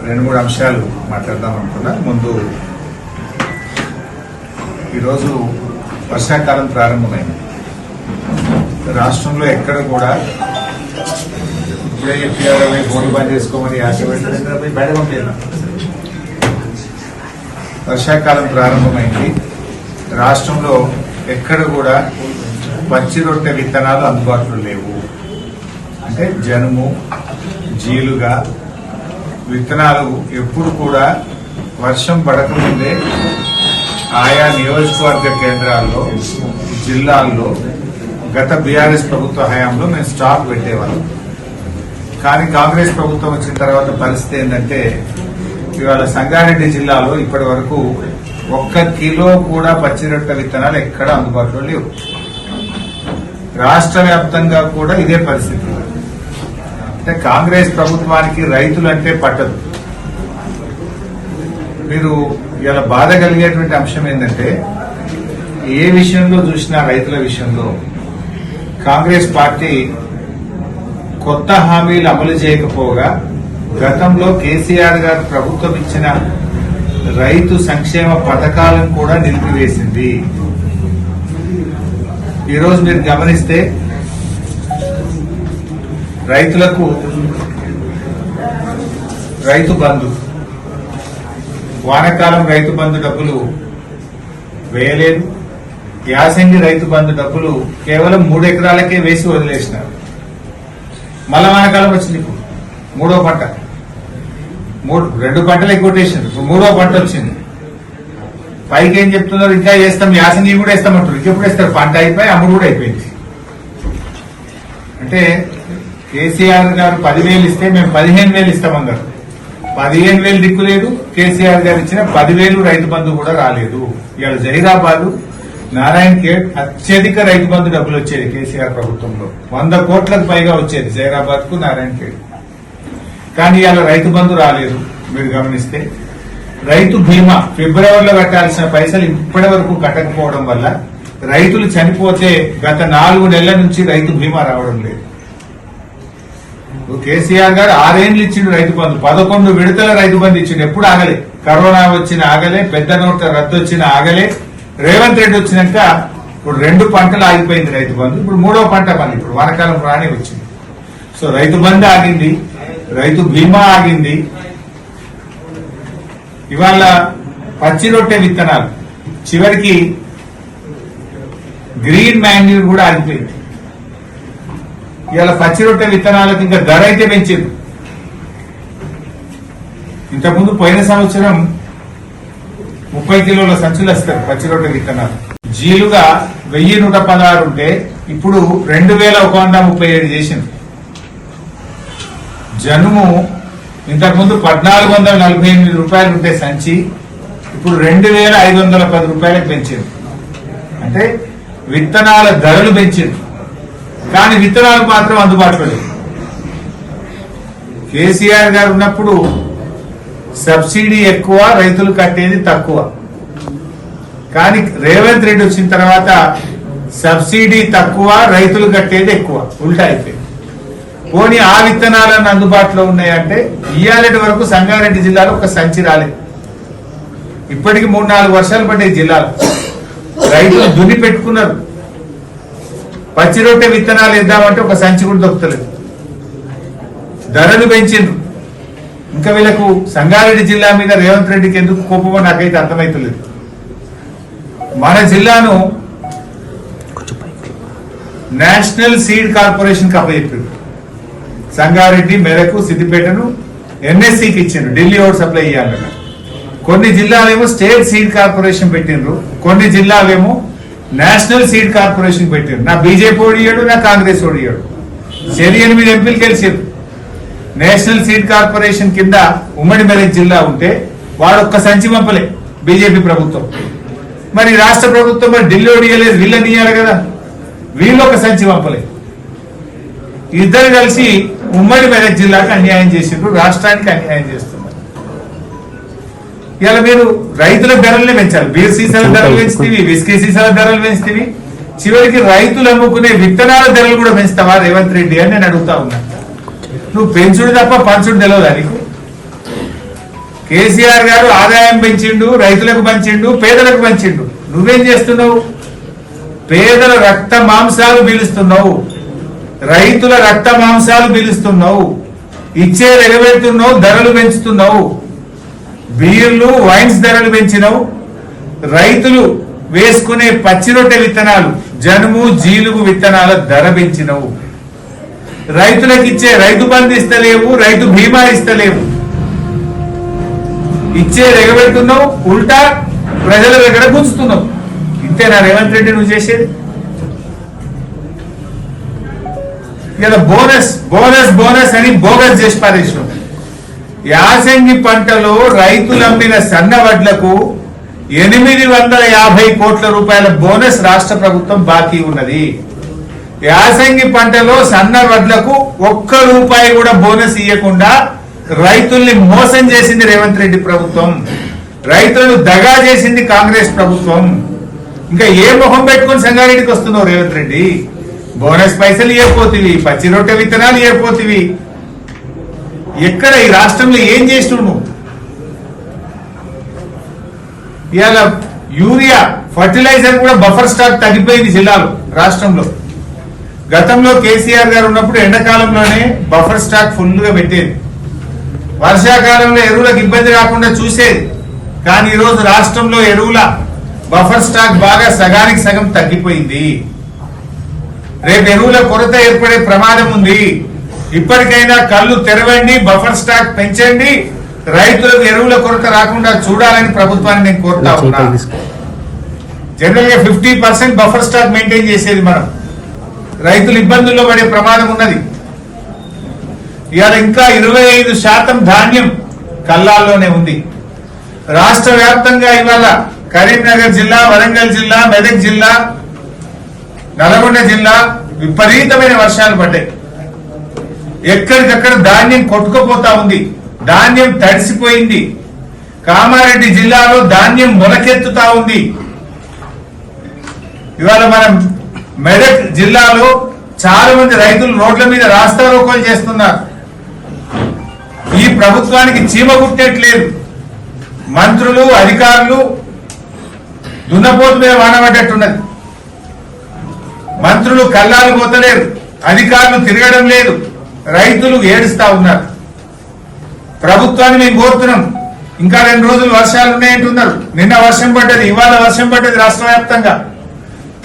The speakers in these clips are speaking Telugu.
రెండు మూడు అంశాలు మాట్లాడదాం అనుకున్నా. ముందు ఈరోజు వర్షాకాలం ప్రారంభమైంది. రాష్ట్రంలో ఎక్కడ కూడా ఇప్పుడే చెప్పారు బోర్డు బంద్ చేసుకోమని ఆశపడి బయట పంపేది. వర్షాకాలం ప్రారంభమైంది. రాష్ట్రంలో ఎక్కడ కూడా పచ్చి రొట్టె విత్తనాలు అందుబాటులో లేవు. అంటే జనుము, జీలుగా విత్తనాలు ఎప్పుడు కూడా వర్షం పడకముందే ఆయా నియోజకవర్గ కేంద్రాల్లో, జిల్లాల్లో గత బీఆర్ఎస్ ప్రభుత్వ హయాంలో మేము స్టాక్ పెట్టేవాళ్ళం. కానీ కాంగ్రెస్ ప్రభుత్వం వచ్చిన తర్వాత పరిస్థితి ఏంటంటే ఇవాళ సంగారెడ్డి జిల్లాలో ఇప్పటి వరకు 1 కిలో కూడా పచ్చిరొట్ట విత్తనాలు ఎక్కడ అందుబాటులో లేవు. రాష్ట్ర వ్యాప్తంగా కూడా ఇదే పరిస్థితి. అంటే కాంగ్రెస్ ప్రభుత్వానికి రైతులంటే పట్టదు. మీరు ఇలా బాధ కలిగేటువంటి అంశం ఏంటంటే ఏ విషయంలో చూసినా రైతుల విషయంలో కాంగ్రెస్ పార్టీ కొత్త హామీలు అమలు చేయకపోగా గతంలో కేసీఆర్ గారు ప్రభుత్వం ఇచ్చిన రైతు సంక్షేమ పథకాలను కూడా నిలిపివేసింది. ఈరోజు మీరు గమనిస్తే రైతులకు రైతు బంధు, వానాకాలం రైతు బంధు డబ్బులు వేయలేదు. యాసంగి రైతు బంధు డబ్బులు కేవలం 3 ఎకరాలకే వేసి వదిలేసినారు. మళ్ళా వానాకాలం వచ్చింది. ఇప్పుడు 3వ పంట, 2 పంటలు ఎగ్గొట్టేసింది. ఇప్పుడు 3వ పంట వచ్చింది. పైకి ఏం చెప్తున్నారు, ఇంకా వేస్తాం, యాసంగి కూడా వేస్తామంటారు. ఇంకెప్పుడు వేస్తారు? పంట అయిపోయి అమ్ముడు కూడా అయిపోయింది. అంటే కేసీఆర్ గారు 10,000 ఇస్తే మేము 15,000 ఇస్తామన్నారు. 15,000 దిక్కు లేదు. కేసీఆర్ గారు ఇచ్చిన 10,000 రైతు బంధు కూడా రాలేదు. ఇవాళ జహీరాబాద్, నారాయణ ఖేడ్ అత్యధిక రైతు బంధు డబ్బులు వచ్చేది కేసీఆర్ ప్రభుత్వంలో. 100 కోట్లకు పైగా వచ్చేది జహీరాబాద్ కు, నారాయణ ఖేడ్. కానీ ఇవాళ రైతు బంధు రాలేదు. మీరు గమనిస్తే రైతు బీమా ఫిబ్రవరిలో కట్టాల్సిన పైసలు ఇప్పటి వరకు కట్టకపోవడం వల్ల రైతులు చనిపోతే గత 4 నెలల నుంచి రైతు బీమా రావడం లేదు. కేసీఆర్ గారు 6 ఏళ్లు ఇచ్చిండు రైతు బంధు, 11 విడతల రైతు బంధు ఇచ్చిండు. ఎప్పుడు ఆగలే. కరోనా వచ్చిన ఆగలే, పెద్ద నోట్ల రద్దు వచ్చిన ఆగలే. రేవంత్ రెడ్డి వచ్చినాక ఇప్పుడు 2 పంటలు ఆగిపోయింది రైతు బంధు. ఇప్పుడు 3వ పంట మళ్ళీ ఇప్పుడు వానాకాలం రానే వచ్చింది. సో రైతు బంధు ఆగింది, రైతు బీమా ఆగింది. ఇవాళ పచ్చి రొట్టె విత్తనాలు చివరికి గ్రీన్ మాన్యూర్ కూడా ఆగిపోయింది. ఇవాళ పచ్చి రొట్టె విత్తనాలకు ఇంకా ధర అయితే పెంచింది. ఇంతకుముందు పోయిన సంవత్సరం 30 కిలోల సంచులు వస్తారు పచ్చి రొట్టె విత్తనాలు. జీలుగా 1116 ఉంటే ఇప్పుడు 2137 చేసింది. జనుము ఇంతకుముందు 1448 రూపాయలు ఉంటే సంచి ఇప్పుడు 2510 రూపాయలకు పెంచింది. అంటే విత్తనాల ధరలు పెంచింది, కానీ విత్తనాలు మాత్రం అందుబాటులో లేవు. కేసీఆర్ గారు ఉన్నప్పుడు సబ్సిడీ ఎక్కువ, రైతులు కట్టేది తక్కువ. కానీ రేవంత్ రెడ్డి వచ్చిన తర్వాత సబ్సిడీ తక్కువ, రైతులు కట్టేది ఎక్కువ. ఉల్టా అయిపోయింది. పోనీ ఆ విత్తనాలను అందుబాటులో ఉన్నాయంటే ఇయ్యాలటి వరకు సంగారెడ్డి జిల్లాలో ఒక సంచి రాలేదు. ఇప్పటికి 3-4 వర్షాలు పడ్డాయి జిల్లాలో. రైతులు దున్ని పెట్టుకున్నారు. పచ్చి రొట్టె విత్తనాలు ఇద్దామంటే ఒక సంచి కూడా దొరుకుతలేదు. ధరలు పెంచిండ్రు. ఇంకా వీళ్ళకు సంగారెడ్డి జిల్లా మీద రేవంత్ రెడ్డికి ఎందుకు కోపమో నాకైతే అర్థమైతలేదు. మన జిల్లాను నేషనల్ సీడ్ కార్పొరేషన్ కి అప్పచెప్పారు. సంగారెడ్డి, మెదకు, సిద్దిపేటను ఎన్ఎస్సికి ఇచ్చిండ్రు, ఢిల్లీ ఓట్ సప్లై ఇవ్వాలన్న. కొన్ని జిల్లాలేమో స్టేట్ సీడ్ కార్పొరేషన్ పెట్టిండ్రు, కొన్ని జిల్లాలేమో నేషనల్ సీడ్ కార్పొరేషన్ పెట్టిండ్రు. నా బీజేపీ ఓడియాడు, నా కాంగ్రెస్ ఓడియాడు. 8 ఎంపీలు గెలిచారు. నేషనల్ సీడ్ కార్పొరేషన్ కింద ఉమ్మడి మెదక్ జిల్లా ఉంటే వాడు ఒక్క సంచి పంపలే బీజేపీ ప్రభుత్వం. మరి రాష్ట్ర ప్రభుత్వం మరి ఢిల్లీ ఓడియలేదు, వీళ్ళని ఇయ్యాలి కదా. వీళ్ళు ఒక సంచి పంపలే. ఇద్దరు కలిసి ఉమ్మడి మెదక్ జిల్లాకు అన్యాయం చేసిండ్రు, రాష్ట్రానికి అన్యాయం చేస్తున్నారు. ఇలా మీరు రైతుల ధరలనే పెంచాలి. బీర్ సీసాల ధరలు పెంచుతీవి, విస్కీ సీసాల ధరలు పెంచుతీవి, చివరికి రైతులు అమ్ముకునే విత్తనాల ధరలు కూడా పెంచుతావా రేవంత్ రెడ్డి అని నేను అడుగుతా ఉన్నా. నువ్వు పెంచుడు తప్ప పంచుడు తెలియదా నీకు? కేసీఆర్ గారు ఆదాయం పెంచిండు, రైతులకు పంచిండు, పేదలకు పంచిండు. నువ్వేం చేస్తున్నావు? పేదల రక్త మాంసాలు పీలుస్తున్నావు, రైతుల రక్త మాంసాలు పీలుస్తున్నావు, ఇచ్చేది ఎగబెడుతున్నావు, ధరలు పెంచుతున్నావు. బీర్లు వైన్స్ ధరలు పెంచినావు. రైతులు వేసుకునే పచ్చిరొట్టె విత్తనాలు, జనుము జీలుగు విత్తనాల ధర పెంచినవు. రైతులకు ఇచ్చే రైతు బంధు ఇస్తలేవు, రైతు బీమా ఇస్తలేవు. ఇచ్చేది ఎగబెడుతున్నావు, ఉల్టా ప్రజల దగ్గర గుంచుతున్నావు. ఇంతేనా రేవంత్ రెడ్డి నువ్వు చేసేది? ఇలా బోనస్ బోనస్ బోనస్ అని బోగస్ చేసి పారేసినావు. యాసంగి పంటలో రైతులు అమ్మిన సన్న వడ్లకు 850 కోట్ల రూపాయల బోనస్ రాష్ట్ర ప్రభుత్వం బాకీ ఉన్నది. యాసంగి పంటలో సన్న వడ్లకు ₹1 కూడా బోనస్ ఇవ్వకుండా రైతుల్ని మోసం చేసింది రేవంత్ రెడ్డి ప్రభుత్వం. రైతులను దగా చేసింది కాంగ్రెస్ ప్రభుత్వం. ఇంకా ఏ మొహం పెట్టుకుని సంగారెడ్డికి వస్తున్నావు రేవంత్ రెడ్డి? బోనస్ పైసలు ఇవ్వపోతివి, పచ్చి రొట్టె విత్తనాలు ఇవ్వపోతివి. ఎక్కడ ఈ రాష్ట్రంలో ఏం చేసినావు నువ్వు? ఇవాళ యూరియా ఫర్టిలైజర్ కూడా బఫర్ స్టాక్ తగ్గిపోయింది జిల్లాలో, రాష్ట్రంలో. గతంలో కేసీఆర్ గారు ఉన్నప్పుడు ఎండాకాలంలోనే బఫర్ స్టాక్ ఫుల్ గా పెట్టేది, వర్షాకాలంలో ఎరువులకు ఇబ్బంది రాకుండా చూసేది. కానీ ఈరోజు రాష్ట్రంలో ఎరువుల బఫర్ స్టాక్ బాగా సగానికి సగం తగ్గిపోయింది. రేపు ఎరువుల కొరత ఏర్పడే ప్రమాదం ఉంది. ఇప్పటికైనా కళ్ళు తెరవండి, బఫర్ స్టాక్ పెంచండి, రైతులకు ఎరువుల కొరత రాకుండా చూడాలని ప్రభుత్వాన్ని నేను కోరుతా ఉన్నా. జనరల్ గా 50% బఫర్ స్టాక్ మెయింటైన్ చేసేది మనం. రైతులు ఇబ్బందుల్లో పడే ప్రమాదం ఉన్నది. ఇవాళ ఇంకా 25% ధాన్యం కల్లాల్లోనే ఉంది. రాష్ట్ర వ్యాప్తంగా ఇవాళ కరీంనగర్ జిల్లా, వరంగల్ జిల్లా, మెదక్ జిల్లా, నల్గొండ జిల్లా విపరీతమైన వర్షాలు పడ్డాయి. ఎక్కడికక్కడ ధాన్యం కొట్టుకుపోతా ఉంది, ధాన్యం తడిసిపోయింది. కామారెడ్డి జిల్లాలో ధాన్యం మొలకెత్తుతా ఉంది. ఇవాళ మనం మెదక్ జిల్లాలో చాలా మంది రైతులు రోడ్ల మీద రాస్తారోకోలు చేస్తున్నారు. ఈ ప్రభుత్వానికి చీమ కుట్టేట్లేదు. మంత్రులు, అధికారులు దున్నపోతు మీద వానబడ్డట్టున్నది. మంత్రులు కల్లాలు పోతలేరు, అధికారులు తిరగడం లేదు, రైతులు ఏడుస్తా ఉన్నారు. ప్రభుత్వాన్ని మేము కోరుతున్నాం, ఇంకా 2 రోజులు వర్షాలు ఉన్నాయంటున్నారు. నిన్న వర్షం పడ్డది, ఇవాళ వర్షం పడ్డది రాష్ట్ర వ్యాప్తంగా.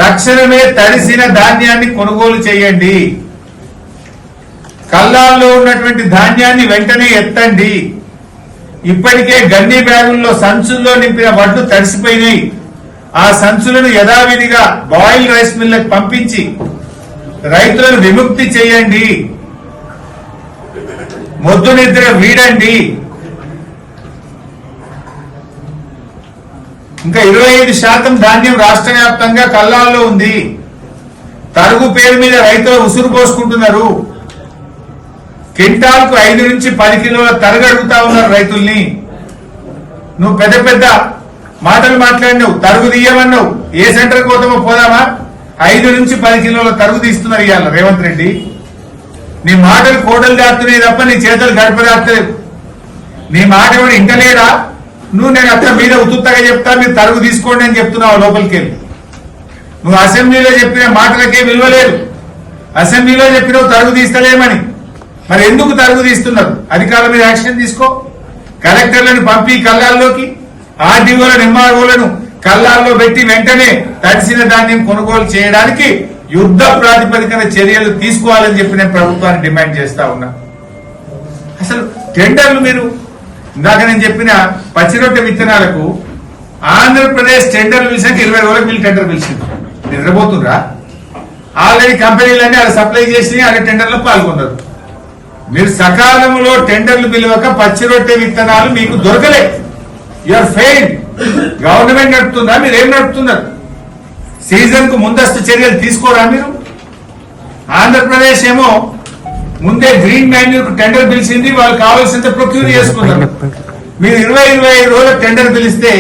తక్షణమే తడిసిన ధాన్యాన్ని కొనుగోలు చేయండి. కల్లాల్లో ఉన్నటువంటి ధాన్యాన్ని వెంటనే ఎత్తండి. ఇప్పటికే గన్ని బ్యాగుల్లో సంచుల్లో నింపిన వడ్లు తడిసిపోయినాయి. ఆ సంచులను యథావిధిగా బాయిల్ రైస్ మిల్లకు పంపించి రైతులను విముక్తి చేయండి. మొద్దు నిద్ర వీడండి. ఇంకా 25% ధాన్యం రాష్ట్ర వ్యాప్తంగా కల్లాల్లో ఉంది. తరుగు పేరు మీద రైతులు ఉసురు పోసుకుంటున్నారు. క్వింటాల్కు 5 నుంచి 10 కిలోల తరుగు అడుగుతా ఉన్నారు రైతుల్ని. నువ్వు పెద్ద పెద్ద మాటలు మాట్లాడినావు, తరుగు తీయమన్నావు. ఏ సెంటర్కి పోతామో పోదామా? 5 నుంచి 10 కిలోల తరుగు తీస్తున్నారు ఇవాళ రేవంత్ రెడ్డి. నీ మాటలు కోటలు దాటుతున్నాయి తప్ప నీ చేతులు గడప దాటలేవు. నీ మాట ఎవడు ఇంటలేడా? నువ్వు నేను అత్త మీద ఉత్తుత్తగా చెప్తా, మీరు తరుగు తీసుకోండి అని చెప్తున్నావు లోపలికి వెళ్ళి. నువ్వు అసెంబ్లీలో చెప్పిన మాటలకే విలువ లేదు. అసెంబ్లీలో చెప్పినావు తరుగు తీస్తలేమని. మరి ఎందుకు తరుగు తీస్తున్నారు? అధికారుల మీద యాక్షన్ తీసుకో. కలెక్టర్లను పంపి కల్లాల్లోకి, ఆర్డీఓలను, ఎంఆర్ఓలను కల్లాల్లో పెట్టి వెంటనే తడిసిన ధాన్యం కొనుగోలు చేయడానికి యుద్ధ ప్రాతిపదికన చర్యలు తీసుకోవాలని చెప్పి నేను ప్రభుత్వాన్ని డిమాండ్ చేస్తా ఉన్నా. అసలు టెండర్లు మీరు ఇందాక నేను చెప్పిన పచ్చిరొట్టె విత్తనాలకు ఆంధ్రప్రదేశ్ టెండర్లు పిలిచాక 20 రోజులకు వీళ్ళు టెండర్ పిలిచింది. నిద్రపోతుండ్రా? ఆల్రెడీ కంపెనీలన్నీ అలా సప్లై చేసి అలా టెండర్లో పాల్గొన్నారు. మీరు సకాలంలో టెండర్లు పిలవక పచ్చిరొట్టె విత్తనాలు మీకు దొరకలే. You are failed. గవర్నమెంట్ నడుపుతుందా? మీరు ఏం నడుపుతున్నారు? సీజన్ కు ముందస్తు చర్యలు తీసుకోరా మీరు? ఆంధ్రప్రదేశ్ ఏమో ముందే గ్రీన్ మాన్యూర్ టెండర్ పిలిచింది, వాళ్ళు కావాల్సినంత ప్రొక్యూర్ చేసుకున్నారు. మీరు 20-25 రోజులకు టెండర్ పిలిస్తే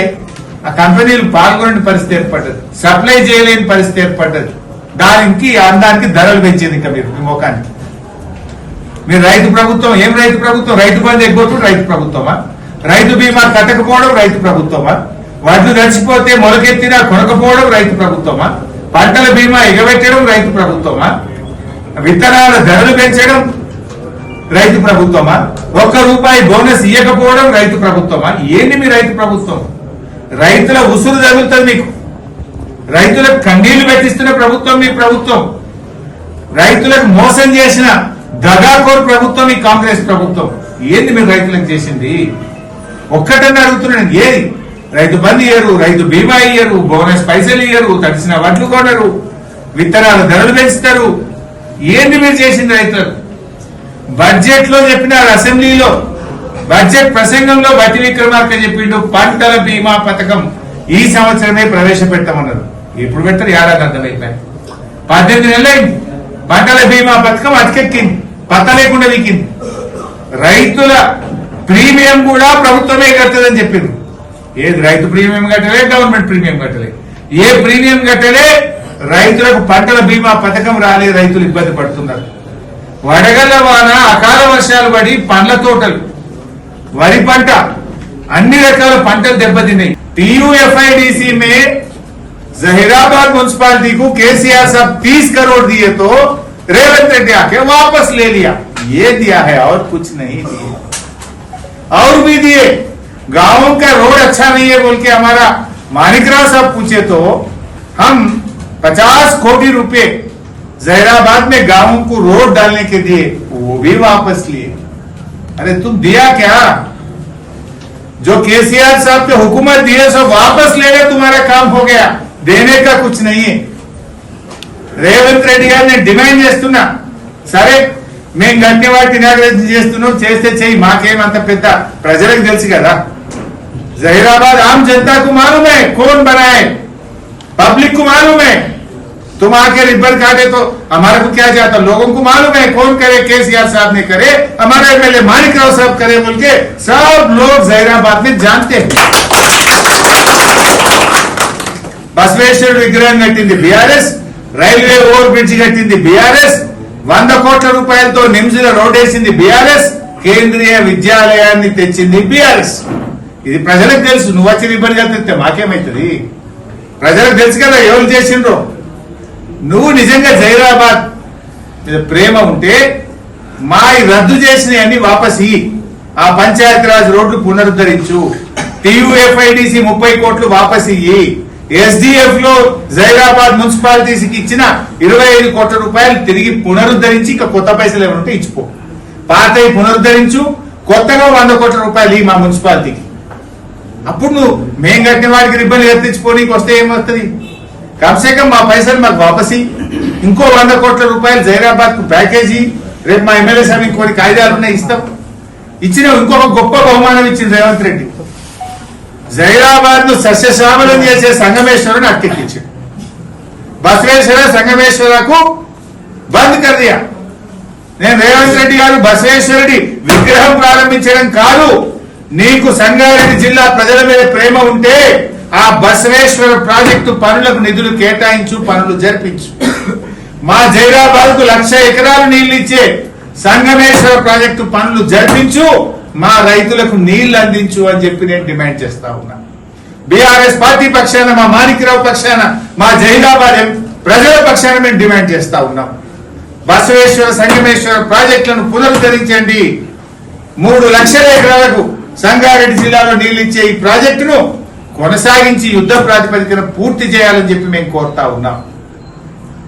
ఆ కంపెనీలు పాల్గొనే పరిస్థితి ఏర్పడ్డది, సప్లై చేయలేని పరిస్థితి ఏర్పడ్డది. దానికి అందానికి ధరలు పెంచింది. ఇంకా మీరు మీ ముఖానికి మీరు రైతు ప్రభుత్వం, ఏం రైతు ప్రభుత్వం? రైతు బంధు ఎగ్గొట్టు రైతు ప్రభుత్వమా? రైతు బీమా కట్టకపోవడం రైతు ప్రభుత్వమా? వడ్లు తడిచిపోతే మొలకెత్తినా కొనకపోవడం రైతు ప్రభుత్వమా? పంటల బీమా ఎగబెట్టడం రైతు ప్రభుత్వమా? విత్తనాల ధరలు పెంచడం రైతు ప్రభుత్వమా? ₹1 బోనస్ ఇవ్వకపోవడం రైతు ప్రభుత్వమా? ఏంది మీ రైతు ప్రభుత్వం? రైతుల ఉసురు తగులుతుంది మీకు. రైతులకు కన్నీళ్లు పెట్టిస్తున్న ప్రభుత్వం మీ ప్రభుత్వం. రైతులకు మోసం చేసిన దగాకోరు ప్రభుత్వం ఈ కాంగ్రెస్ ప్రభుత్వం. ఏంది మీరు రైతులకు చేసింది? ఒక్కటన్నా అడుగుతున్నాను, ఏది? రైతు బంధు ఇయ్యరు, రైతు బీమా ఇయ్యరు, బోనస్ పైసలు ఇయ్యరు, తడిసిన వడ్లు కొనరు, విత్తనాల ధరలు పెంచుతారు. ఏంది మీరు చేసింది రైతులకు? బడ్జెట్ లో చెప్పినారు, అసెంబ్లీలో బడ్జెట్ ప్రసంగంలో బట్టి విక్రమార్క చెప్పిండు పంటల బీమా పథకం ఈ సంవత్సరమే ప్రవేశపెట్టమన్నారు. ఎప్పుడు పెట్టారు? ఏడాది అర్థమైపోయింది. 18 నెలలైంది. పంటల బీమా పథకం అటకెక్కింది, పత్త లేకుండా వీకింది. రైతుల ప్రీమియం కూడా ప్రభుత్వమే కట్టదని చెప్పింది. ఏది రైతు ప్రీమియం కట్టలే, గవర్నమెంట్ ప్రీమియం కట్టలే. ఏ ప్రీమియం కట్టలే, రైతులకు పంటల బీమా పథకం రాలే, రైతులు ఇబ్బంది పడుతున్నారు. వడగళ్ల వాన, అకాల వర్షాలు పడి పండ్ల తోటలు, వరి పంట, అన్ని రకాల పంటలు దెబ్బతిన్నాయి. टीयूएफआईडीसी में जहीराबाद म्युनिसिपालिटी को केसीआर साहब 30 करोड़ दिए तो रेवंत रेड्डी आके वापस ले लिया. ये दिया है और कुछ नहीं दिए. और भी दिए. गांवों का रोड अच्छा नहीं है बोल के हमारा मानिकराव साहब पूछे तो हम 50 कोटी रुपए जहीराबाद में गांवों को रोड डालने के दिए, वो भी वापस लिए. अरे तुम दिया क्या? जो केसीआर साहब के हुकूमत दिए सब वापस ले ले, तुम्हारा काम हो गया. देने का कुछ नहीं है. రేవంత్ రెడ్డి గారిని డిమాండ్ చేస్తున్నా, సరే మేము గంటే వాటి ఇనాగ్రేషన్ చేస్తున్నాం, చేస్తే చెయ్యి, మాకేమంత పెద్ద, ప్రజలకు తెలుసు కదా. जहीराबाद आम जनता को मालूम है कौन बनाए, पब्लिक को मालूम है. तुम आके रिबन काटे तो हमारे को क्या जाता? लोगों को मालूम है कौन करे. केसीआर साहब ने करे, हमारे एमएलए मानिकराव साहब करे बोल के सब लोग जहीराबाद में जानते हैं. बसवेश्वर विग्रह कट्टिंది बीआरएस, రైల్వే ఓవర్ బ్రిడ్జ్ కట్టింది बीआरएस, 100 కోట్ల రూపాయలతో నిమ్స్లో రోడ్ వేసింది बीआरएस, కేంద్రీయ విద్యాలయాన్ని తెచ్చింది बीआरएस. ఇది ప్రజలకు తెలుసు. నువ్వు వచ్చి రిబన్ కట్టితే మాకేమైతుంది? ప్రజలకు తెలుసు కదా ఎవరు చేసిండ్రో. నువ్వు నిజంగా జహీరాబాద్ మీద ప్రేమ ఉంటే మా రద్దు చేసినవన్నీ వాపస్ ఇయ్యి. ఆ పంచాయతీరాజ్ రోడ్లు పునరుద్ధరించు. టీయూఎఫ్ఐడిసి 30 కోట్లు వాపస్ ఇయ్యి. ఎస్డిఎఫ్ లో జహీరాబాద్ మున్సిపాలిటీకి ఇచ్చిన 25 కోట్ల రూపాయలు తిరిగి పునరుద్ధరించి ఇక కొత్త పైసలు ఏమంటే ఇచ్చిపో. పాతవి పునరుద్ధరించు, కొత్తగా 100 కోట్ల రూపాయలు ఇయ్యి మా మున్సిపాలిటీకి. అప్పుడు నువ్వు మేం కట్టిన వాడికి రిబ్బన్లు ఎత్తించుకోనికి వస్తే ఏమవుతుంది? కమ్సే కమ్ మా పైసలు మాకు వాపసి, ఇంకో 100 కోట్ల రూపాయలు జహీరాబాద్ కు ప్యాకేజీ, రేపు మా ఎమ్మెల్యే సార్ ఇంకోటి కాయిదాలు ఉన్నాయి ఇస్తాం. ఇచ్చిన ఇంకొక గొప్ప బహుమానం ఇచ్చింది రేవంత్ రెడ్డి. జహీరాబాద్ ను సస్యశ్యామలం చేసే సంగమేశ్వరుని అట్టెక్కించాడు. బసవేశ్వర సంగమేశ్వరకు బంద్ కర్ దియా. నేను రేవంత్ రెడ్డి గారు బసవేశ్వరుడి విగ్రహం ప్రారంభించడం కాదు, నీకు సంగారెడ్డి జిల్లా ప్రజల మీద ప్రేమ ఉంటే ఆ బసవేశ్వర ప్రాజెక్టు పనులకు నిధులు కేటాయించు, పనులు జరిపించు. మా జహీరాబాద్ కు 1,00,000 ఎకరాలు నీళ్లు ఇచ్చే సంగమేశ్వర ప్రాజెక్టు పనులు జరిపించు, మా రైతులకు నీళ్లు అందించు అని చెప్పి నేను డిమాండ్ చేస్తా ఉన్నా. బీఆర్ఎస్ పార్టీ పక్షాన, మా మాణిక్యరావు పక్షాన, మా జహీరాబాద్ ప్రజల పక్షాన మేము డిమాండ్ చేస్తా ఉన్నాం. బసవేశ్వర సంగమేశ్వర ప్రాజెక్టులను పునరుద్ధరించండి. 3,00,000 ఎకరాలకు సంగారెడ్డి జిల్లాలో నీళ్లు ఇచ్చే ఈ ప్రాజెక్టును కొనసాగించి యుద్ధ ప్రాతిపదికన పూర్తి చేయాలని చెప్పి మేము కోరుతా ఉన్నాం.